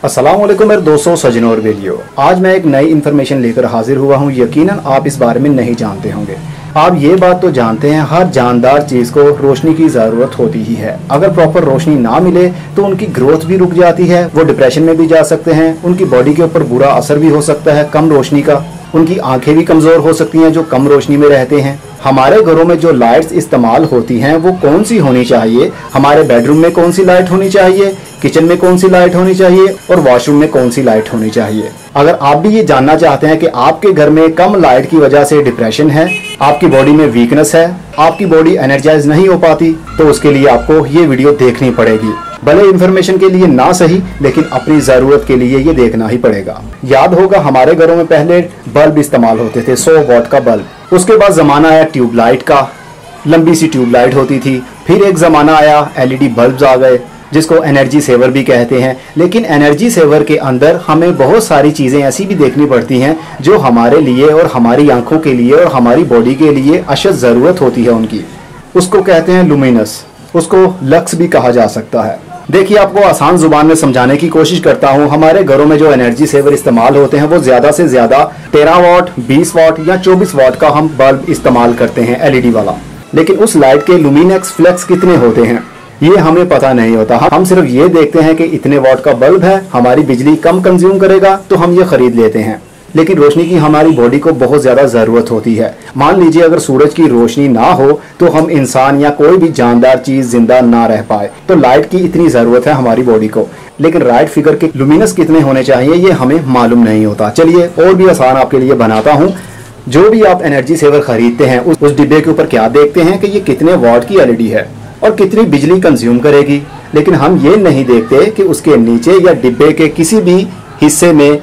अस्सलाम वालेकुम मेरे दोस्तों, सजनों और बेलियों। आज मैं एक नई इन्फॉर्मेशन लेकर हाजिर हुआ हूँ। यकीनन आप इस बारे में नहीं जानते होंगे। आप ये बात तो जानते हैं, हर जानदार चीज़ को रोशनी की ज़रूरत होती ही है। अगर प्रॉपर रोशनी ना मिले तो उनकी ग्रोथ भी रुक जाती है, वो डिप्रेशन में भी जा सकते हैं, उनकी बॉडी के ऊपर बुरा असर भी हो सकता है कम रोशनी का, उनकी आंखें भी कमज़ोर हो सकती हैं जो कम रोशनी में रहते हैं। हमारे घरों में जो लाइट्स इस्तेमाल होती हैं वो कौन सी होनी चाहिए, हमारे बेडरूम में कौन सी लाइट होनी चाहिए, किचन में कौन सी लाइट होनी चाहिए और वॉशरूम में कौन सी लाइट होनी चाहिए। अगर आप भी ये जानना चाहते हैं कि आपके घर में कम लाइट की वजह से डिप्रेशन है, आपकी बॉडी में वीकनेस है, आपकी बॉडी एनर्जाइज नहीं हो पाती, तो उसके लिए आपको ये वीडियो देखनी पड़ेगी। भले इन्फॉर्मेशन के लिए ना सही, लेकिन अपनी जरूरत के लिए ये देखना ही पड़ेगा। याद होगा हमारे घरों में पहले बल्ब इस्तेमाल होते थे, 100 वॉट का बल्ब। उसके बाद जमाना आया ट्यूबलाइट का, लंबी सी ट्यूबलाइट होती थी। फिर एक जमाना आया एलईडी बल्ब्स आ गए, जिसको एनर्जी सेवर भी कहते हैं। लेकिन एनर्जी सेवर के अंदर हमें बहुत सारी चीज़ें ऐसी भी देखनी पड़ती हैं जो हमारे लिए और हमारी आंखों के लिए और हमारी बॉडी के लिए अशद ज़रूरत होती है उनकी। उसको कहते हैं लुमिनस, उसको लक्स भी कहा जा सकता है। देखिए, आपको आसान जुबान में समझाने की कोशिश करता हूँ। हमारे घरों में जो एनर्जी सेवर इस्तेमाल होते हैं वो ज़्यादा से ज़्यादा 13 वॉट, 20 वॉट या 24 वॉट का हम बल्ब इस्तेमाल करते हैं, एलईडी वाला। लेकिन उस लाइट के लुमिनेक्स फ्लेक्स कितने होते हैं ये हमें पता नहीं होता। हम सिर्फ ये देखते हैं कि इतने वॉट का बल्ब है, हमारी बिजली कम कंज्यूम करेगा तो हम ये खरीद लेते हैं। लेकिन रोशनी की हमारी बॉडी को बहुत ज़्यादा ज़रूरत होती है। मान लीजिए अगर सूरज की रोशनी ना हो तो हम इंसान या कोई भी जानदार चीज़ जिंदा ना रह पाए। तो लाइट की इतनी ज़रूरत है हमारी बॉडी को। लेकिन राइट फिगर के लुमिनस कितने होने चाहिए ये हमें मालूम नहीं होता। चलिए और भी आसान आपके लिए बनाता हूँ। जो भी आप एनर्जी सेवर खरीदते हैं उस डिब्बे के ऊपर क्या देखते हैं कि ये कितने वॉट की एलईडी है और कितनी बिजली कंज्यूम करेगी। लेकिन हम ये नहीं देखते कि उसके नीचे या डिब्बे के किसी भी हिस्से में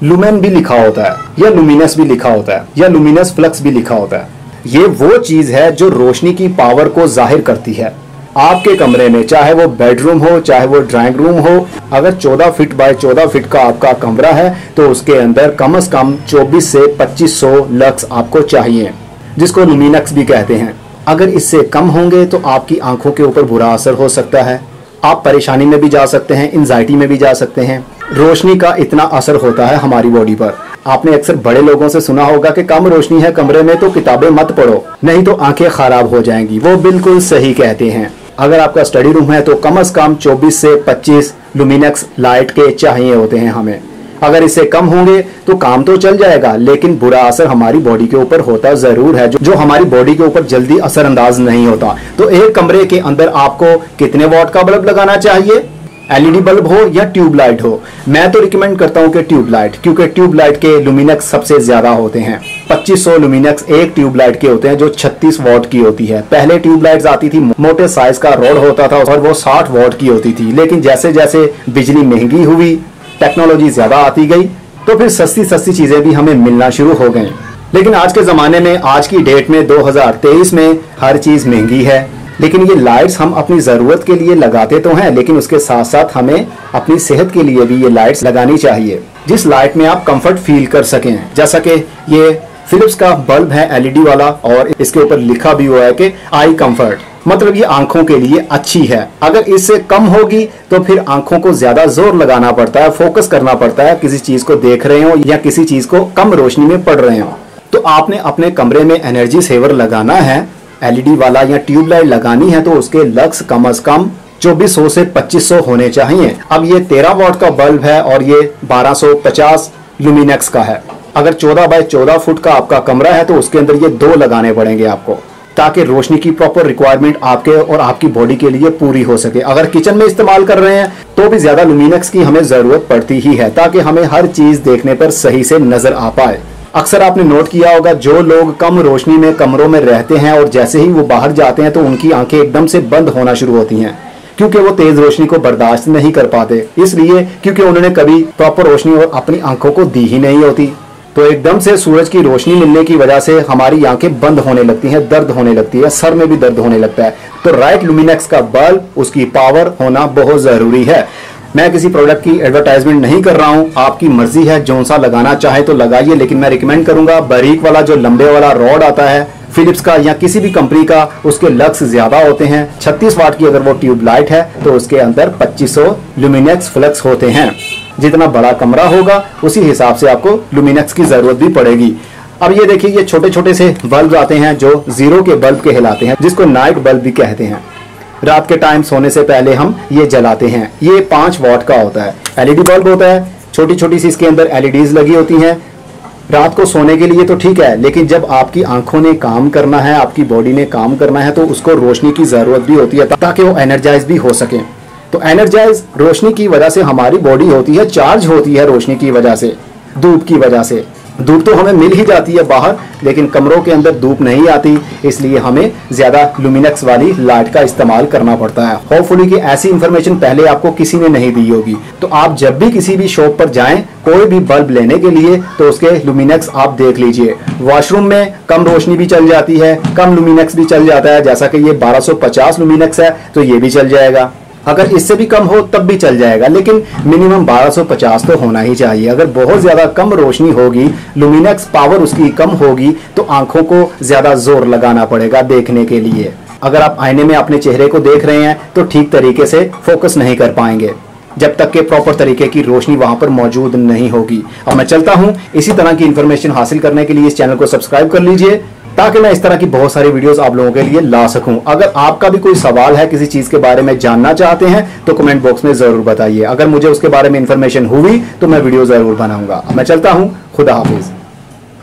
लुमेन भी लिखा होता है या लुमिनस भी लिखा होता है या लुमिनस फ्लक्स भी लिखा होता है। ये वो चीज है जो रोशनी की पावर को जाहिर करती है। आपके कमरे में, चाहे वो बेडरूम हो चाहे वो ड्राइंग रूम हो, अगर 14 फीट बाय 14 फीट का आपका कमरा है तो उसके अंदर कम से कम 24 से 2500 लक्स आपको चाहिए, जिसको लुमिनक्स भी कहते हैं। अगर इससे कम होंगे तो आपकी आंखों के ऊपर बुरा असर हो सकता है, आप परेशानी में भी जा सकते हैं, एंजाइटी में भी जा सकते हैं। रोशनी का इतना असर होता है हमारी बॉडी पर। आपने अक्सर बड़े लोगों से सुना होगा कि कम रोशनी है कमरे में तो किताबें मत पढ़ो, नहीं तो आंखें खराब हो जाएंगी। वो बिल्कुल सही कहते हैं। अगर आपका स्टडी रूम है तो कम से कम 24 से 25 लुमिनेक्स लाइट के चाहिए होते हैं हमें। अगर इससे कम होंगे तो काम तो चल जाएगा, लेकिन बुरा असर हमारी बॉडी के ऊपर होता जरूर है, जो हमारी बॉडी के ऊपर जल्दी असरअंदाज नहीं होता। तो एक कमरे के अंदर आपको कितने वॉट का बल्ब लगाना चाहिए, एलईडी बल्ब हो या ट्यूबलाइट हो? मैं तो रिकमेंड करता हूं कि ट्यूबलाइट, क्योंकि ट्यूबलाइट के लुमिनेक्स सबसे ज्यादा होते हैं। 2500 लुमिनेक्स एक ट्यूबलाइट के होते हैं जो 36 वॉट की होती है। पहले ट्यूबलाइट्स आती थी, मोटे साइज का रॉड होता था और वो 60 वॉट की होती थी। लेकिन जैसे जैसे बिजली महंगी हुई, टेक्नोलॉजी ज्यादा आती गई, तो फिर सस्ती सस्ती चीजें भी हमें मिलना शुरू हो गई। लेकिन आज के जमाने में, आज की डेट में 2023 में हर चीज महंगी है। लेकिन ये लाइट्स हम अपनी जरूरत के लिए लगाते तो हैं, लेकिन उसके साथ साथ हमें अपनी सेहत के लिए भी ये लाइट्स लगानी चाहिए, जिस लाइट में आप कंफर्ट फील कर सकें। जैसा कि ये फिलिप्स का बल्ब है एलईडी वाला, और इसके ऊपर लिखा भी हुआ है कि आई कंफर्ट, मतलब ये आंखों के लिए अच्छी है। अगर इससे कम होगी तो फिर आंखों को ज्यादा जोर लगाना पड़ता है, फोकस करना पड़ता है, किसी चीज को देख रहे हो या किसी चीज को कम रोशनी में पढ़ रहे हो। तो आपने अपने कमरे में एनर्जी सेवर लगाना है, एलईडी वाला या ट्यूबलाइट लगानी है, तो उसके लक्स कम से कम 2400 से 2500 होने चाहिए। अब ये 13 वॉट का बल्ब है और ये 1250 लुमिनेक्स का है। अगर 14 बाय 14 फुट का आपका कमरा है तो उसके अंदर ये 2 लगाने पड़ेंगे आपको, ताकि रोशनी की प्रॉपर रिक्वायरमेंट आपके और आपकी बॉडी के लिए पूरी हो सके। अगर किचन में इस्तेमाल कर रहे हैं तो भी ज्यादा लुमिनेक्स की हमें जरूरत पड़ती ही है, ताकि हमें हर चीज देखने पर सही से नजर आ पाए। अक्सर आपने नोट किया होगा, जो लोग कम रोशनी में कमरों में रहते हैं और जैसे ही वो बाहर जाते हैं तो उनकी आंखें एकदम से बंद होना शुरू होती हैं, क्योंकि वो तेज रोशनी को बर्दाश्त नहीं कर पाते। इसलिए क्योंकि उन्होंने कभी प्रॉपर रोशनी और अपनी आंखों को दी ही नहीं होती। तो एकदम से सूरज की रोशनी मिलने की वजह से हमारी आंखें बंद होने लगती हैं, दर्द होने लगती है, सर में भी दर्द होने लगता है। तो राइट लुमिनेक्स का बल्ब, उसकी पावर होना बहुत जरूरी है। मैं किसी प्रोडक्ट की एडवर्टाइजमेंट नहीं कर रहा हूं, आपकी मर्जी है, जो सा लगाना चाहे तो लगाइए। लेकिन मैं रिकमेंड करूंगा बारीक वाला जो लंबे वाला रॉड आता है फिलिप्स का या किसी भी कंपनी का, उसके लक्स ज्यादा होते हैं। 36 वाट की अगर वो ट्यूबलाइट है तो उसके अंदर 2500 लुमिनेक्स फ्लक्स होते हैं। जितना बड़ा कमरा होगा उसी हिसाब से आपको लुमिनक्स की जरूरत भी पड़ेगी। अब ये देखिए, ये छोटे छोटे से बल्ब आते हैं जो जीरो के बल्ब कहलाते हैं, जिसको नाइट बल्ब भी कहते हैं। रात के टाइम सोने से पहले हम ये जलाते हैं। ये 5 वॉट का होता है, एलईडी बल्ब होता है, छोटी छोटी सी इसके अंदर एलईडीज लगी होती हैं। रात को सोने के लिए तो ठीक है, लेकिन जब आपकी आंखों ने काम करना है, आपकी बॉडी ने काम करना है, तो उसको रोशनी की जरूरत भी होती है ताकि वो एनर्जाइज भी हो सके। तो एनर्जाइज रोशनी की वजह से हमारी बॉडी होती है, चार्ज होती है रोशनी की वजह से, धूप की वजह से। धूप तो हमें मिल ही जाती है बाहर, लेकिन कमरों के अंदर धूप नहीं आती, इसलिए हमें ज्यादा लुमिनक्स वाली लाइट का इस्तेमाल करना पड़ता है। होपफुली कि ऐसी इंफॉर्मेशन पहले आपको किसी ने नहीं दी होगी। तो आप जब भी किसी भी शॉप पर जाएं कोई भी बल्ब लेने के लिए, तो उसके लुमिनक्स आप देख लीजिए। वॉशरूम में कम रोशनी भी चल जाती है, कम लुमिनक्स भी चल जाता है, जैसा कि ये 1250 लुमिनक्स है तो ये भी चल जाएगा। अगर इससे भी कम हो तब भी चल जाएगा, लेकिन मिनिमम 1250 तो होना ही चाहिए। अगर बहुत ज्यादा कम रोशनी होगी, लुमिनक्स पावर उसकी कम होगी, तो आंखों को ज्यादा जोर लगाना पड़ेगा देखने के लिए। अगर आप आईने में अपने चेहरे को देख रहे हैं तो ठीक तरीके से फोकस नहीं कर पाएंगे जब तक के प्रॉपर तरीके की रोशनी वहां पर मौजूद नहीं होगी। अब मैं चलता हूं, इसी तरह की इंफॉर्मेशन हासिल करने के लिए इस चैनल को सब्सक्राइब कर लीजिए, ताकि मैं इस तरह की बहुत सारी वीडियोस आप लोगों के लिए ला सकूं। अगर आपका भी कोई सवाल है, किसी चीज के बारे में जानना चाहते हैं, तो कमेंट बॉक्स में जरूर बताइए। अगर मुझे उसके बारे में इंफॉर्मेशन हुई तो मैं वीडियो जरूर बनाऊंगा। मैं चलता हूं, खुदा हाफिज।